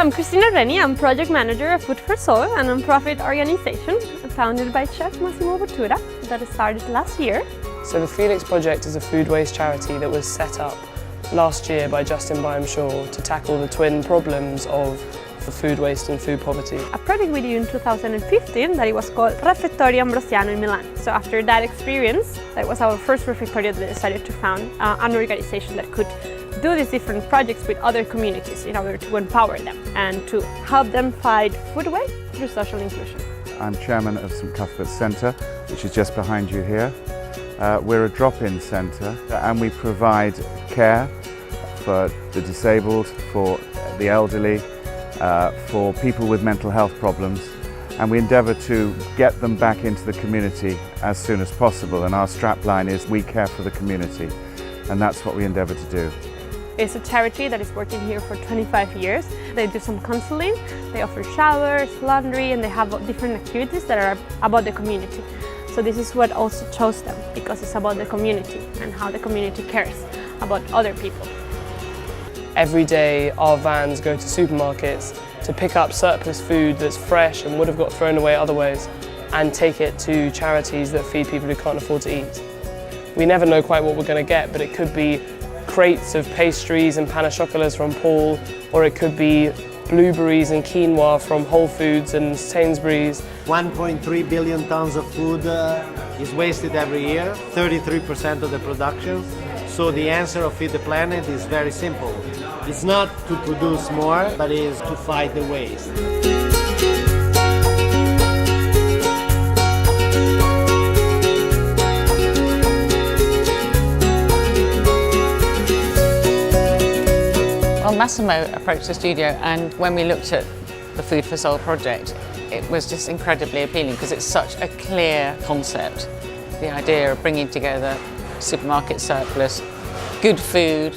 I'm Cristina Reni, I'm Project Manager of Food for Soul, a non-profit organization founded by Chef Massimo Bottura that started last year. So the Felix project is a food waste charity that was set up last year by Justin Byam-Shaw to tackle the twin problems of food waste and food poverty. A project we did in 2015 that it was called Refettorio in Milan. So after that experience, that was our first refectorio that decided to found an organization that could do these different projects with other communities in order to empower them and to help them fight food waste through social inclusion. I'm chairman of St Cuthbert's Centre, which is just behind you here. We're a drop-in centre and we provide care for the disabled, for the elderly, for people with mental health problems, and we endeavour to get them back into the community as soon as possible, and our strapline is "We care for the community," and that's what we endeavour to do. It's a charity that is working here for 25 years. They do some counseling, they offer showers, laundry, and they have different activities that are about the community. So this is what also chose them, because it's about the community and how the community cares about other people. Every day our vans go to supermarkets to pick up surplus food that's fresh and would have got thrown away otherwise and take it to charities that feed people who can't afford to eat. We never know quite what we're going to get, but it could be crates of pastries and pain au chocolats from Paul, or it could be blueberries and quinoa from Whole Foods and Sainsbury's. 1.3 billion tons of food is wasted every year, 33% of the production. So the answer of Feed the Planet is very simple. It's not to produce more, but it is to fight the waste. Well, Massimo approached the studio, and when we looked at the Food for Soul project, it was just incredibly appealing because it's such a clear concept. The idea of bringing together supermarket surplus, good food,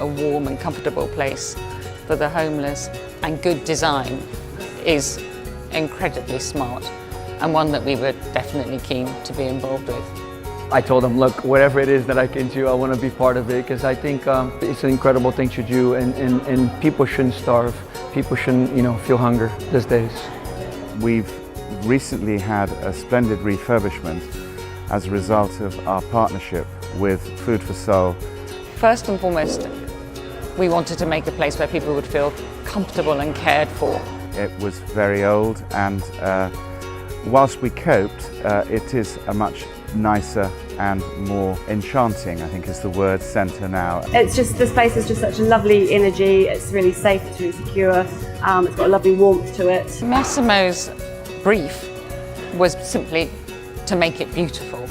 a warm and comfortable place for the homeless, and good design is incredibly smart, and one that we were definitely keen to be involved with. I told them, look, whatever it is that I can do, I want to be part of it, because I think it's an incredible thing to do, and people shouldn't starve. People shouldn't, feel hunger these days. We've recently had a splendid refurbishment as a result of our partnership with Food for Soul. First and foremost, we wanted to make a place where people would feel comfortable and cared for. It was very old, and whilst we coped, it is a much nicer and more enchanting, I think is the word, centre now. It's just, the space is just such a lovely energy. It's really safe, it's really secure. It's got a lovely warmth to it. Massimo's brief was simply to make it beautiful.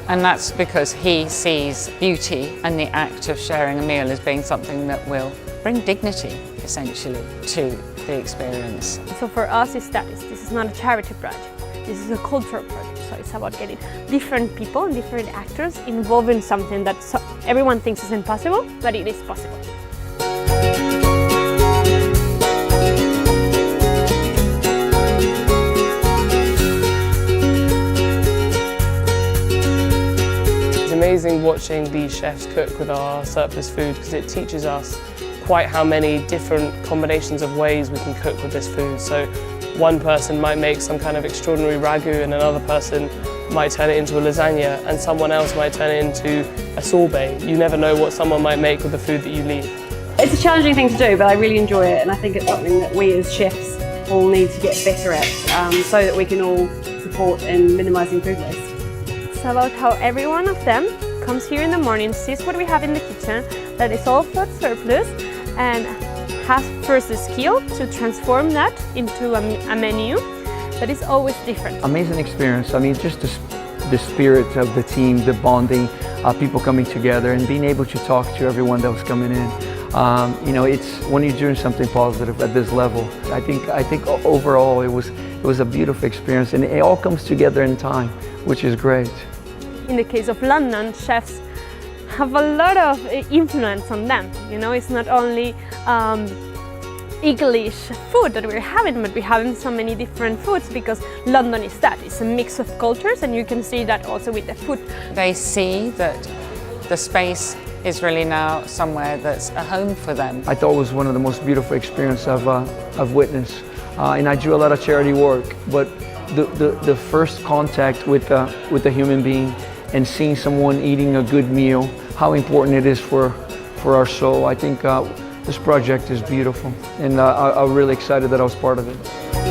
And that's because he sees beauty and the act of sharing a meal as being something that will bring dignity, essentially, to the experience. So for us, this is not a charity project. This is a cultural project. So it's about getting different people and different actors involved in something that everyone thinks is impossible, but it is possible. It's amazing watching these chefs cook with our surplus food, because it teaches us quite how many different combinations of ways we can cook with this food. So one person might make some kind of extraordinary ragu, and another person might turn it into a lasagna, and someone else might turn it into a sorbet. You never know what someone might make with the food that you leave. It's a challenging thing to do, but I really enjoy it, and I think it's something that we as chefs all need to get better at, so that we can all support in minimising food waste. It's about how every one of them comes here in the morning, sees what we have in the kitchen, that is all food surplus, and has first the skill to transform that into a menu that is always different. Amazing experience. I mean, just the spirit of the team, the bonding, people coming together and being able to talk to everyone that was coming in. It's when you're doing something positive at this level. I think overall it was a beautiful experience, and it all comes together in time, which is great. In the case of London, chefs have a lot of influence on them. It's not only English food that we're having, but we're having so many different foods because London is that. It's a mix of cultures, and you can see that also with the food. They see that the space is really now somewhere that's a home for them. I thought it was one of the most beautiful experiences I've witnessed. And I do a lot of charity work, but the first contact with a human being and seeing someone eating a good meal, how important it is for our soul. I think this project is beautiful, and I'm really excited that I was part of it.